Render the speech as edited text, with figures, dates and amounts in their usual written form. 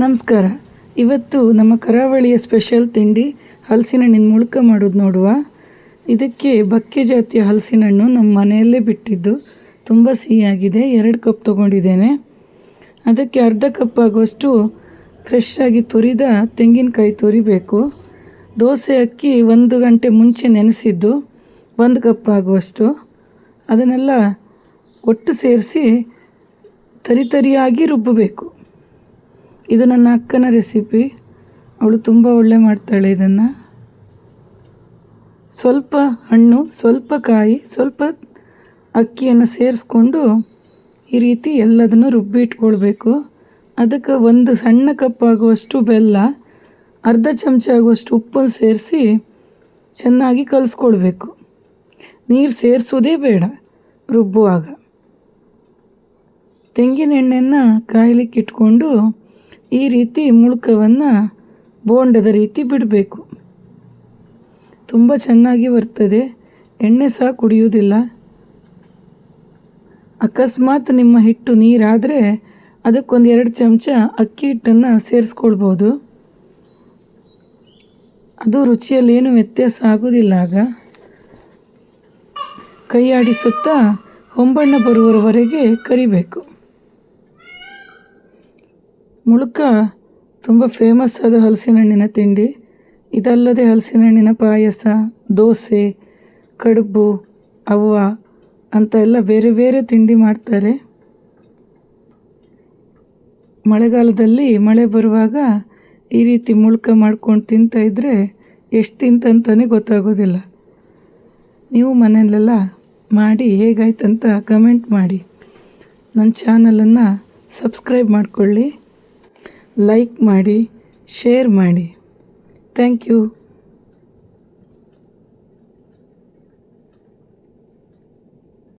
ನಮಸ್ಕಾರ. ಇವತ್ತು ನಮ್ಮ ಕರಾವಳಿಯ ಸ್ಪೆಷಲ್ ತಿಂಡಿ ಹಲಸಿನ ಹಣ್ಣಿನ ಮುಳ್ಕ ಮಾಡೋದು ನೋಡುವ. ಇದಕ್ಕೆ ಬಕ್ಕೆ ಜಾತಿಯ ಹಲಸಿನ ಹಣ್ಣು ನಮ್ಮ ಮನೆಯಲ್ಲೇ ಬಿಟ್ಟಿದ್ದು, ತುಂಬ ಸಿಹಿಯಾಗಿದೆ. 2 ಕಪ್ ತೊಗೊಂಡಿದ್ದೇನೆ. ಅದಕ್ಕೆ ಅರ್ಧ ಕಪ್ ಆಗುವಷ್ಟು ಫ್ರೆಶ್ ಆಗಿ ತುರಿದ ತೆಂಗಿನಕಾಯಿ ತುರಿಬೇಕು. ದೋಸೆ ಅಕ್ಕಿ 1 ಗಂಟೆ ಮುಂಚೆ ನೆನೆಸಿದ್ದು 1 ಕಪ್ ಆಗುವಷ್ಟು. ಅದನ್ನೆಲ್ಲ ಒಟ್ಟು ಸೇರಿಸಿ ತರಿಯಾಗಿ ರುಬ್ಬಬೇಕು. ಇದು ನನ್ನ ಅಕ್ಕನ ರೆಸಿಪಿ. ಅವಳು ತುಂಬ ಒಳ್ಳೆ ಮಾಡ್ತಾಳೆ ಇದನ್ನು. ಸ್ವಲ್ಪ ಹಣ್ಣು, ಸ್ವಲ್ಪ ಕಾಯಿ, ಸ್ವಲ್ಪ ಅಕ್ಕಿಯನ್ನು ಸೇರಿಸ್ಕೊಂಡು ಈ ರೀತಿ ಎಲ್ಲದನ್ನು ರುಬ್ಬಿ ಇಟ್ಕೊಳ್ಬೇಕು. ಅದಕ್ಕೆ 1 ಸಣ್ಣ ಕಪ್ ಆಗುವಷ್ಟು ಬೆಲ್ಲ, ಅರ್ಧ ಚಮಚ ಆಗುವಷ್ಟು ಉಪ್ಪನ್ನು ಸೇರಿಸಿ ಚೆನ್ನಾಗಿ ಕಲಿಸ್ಕೊಳ್ಬೇಕು. ನೀರು ಸೇರಿಸೋದೇ ಬೇಡ ರುಬ್ಬುವಾಗ. ತೆಂಗಿನ ಎಣ್ಣೆಯನ್ನು ಕಾಯಲಿಕ್ಕೆ ಇಟ್ಕೊಂಡು ಈ ರೀತಿ ಮುಳ್ಕವನ್ನು ಬೋಂಡದ ರೀತಿ ಬಿಡಬೇಕು. ತುಂಬ ಚೆನ್ನಾಗಿ ಬರ್ತದೆ. ಎಣ್ಣೆ ಸಹ ಕುಡಿಯೋದಿಲ್ಲ. ಅಕಸ್ಮಾತ್ ನಿಮ್ಮ ಹಿಟ್ಟು ನೀರಾದರೆ ಅದಕ್ಕೊಂದು 2 ಚಮಚ ಅಕ್ಕಿ ಹಿಟ್ಟನ್ನು ಸೇರಿಸ್ಕೊಳ್ಬೋದು. ಅದು ರುಚಿಯಲ್ಲಿ ಏನು ವ್ಯತ್ಯಾಸ ಆಗೋದಿಲ್ಲ. ಆಗ ಕೈ ಆಡಿಸುತ್ತಾ ಹೊಂಬಣ್ಣ ಬರುವವರೆಗೆ ಕರಿಬೇಕು. ಮುಳ್ಕ ತುಂಬ ಫೇಮಸ್ ಆದ ಹಲಸಿನ ಹಣ್ಣಿನ ತಿಂಡಿ. ಇದಲ್ಲದೆ ಹಲಸಿನ ಹಣ್ಣಿನ ಪಾಯಸ, ದೋಸೆ, ಕಡುಬು, ಅವ್ವ ಅಂತ ಎಲ್ಲ ಬೇರೆ ಬೇರೆ ತಿಂಡಿ ಮಾಡ್ತಾರೆ. ಮಳೆಗಾಲದಲ್ಲಿ ಮಳೆ ಬರುವಾಗ ಈ ರೀತಿ ಮುಳ್ಕ ಮಾಡ್ಕೊಂಡು ತಿಂತಾಯಿದ್ರೆ ಎಷ್ಟು ತಿಂತಂತಾನೆ ಗೊತ್ತಾಗೋದಿಲ್ಲ. ನೀವು ಮನೆಯಲ್ಲೆಲ್ಲ ಮಾಡಿ ಹೇಗಾಯ್ತಂತ ಕಮೆಂಟ್ ಮಾಡಿ. ನನ್ನ ಚಾನಲನ್ನು ಸಬ್ಸ್ಕ್ರೈಬ್ ಮಾಡಿಕೊಳ್ಳಿ, ಲೈಕ್ ಮಾಡಿ, ಶೇರ್ ಮಾಡಿ. Thank you.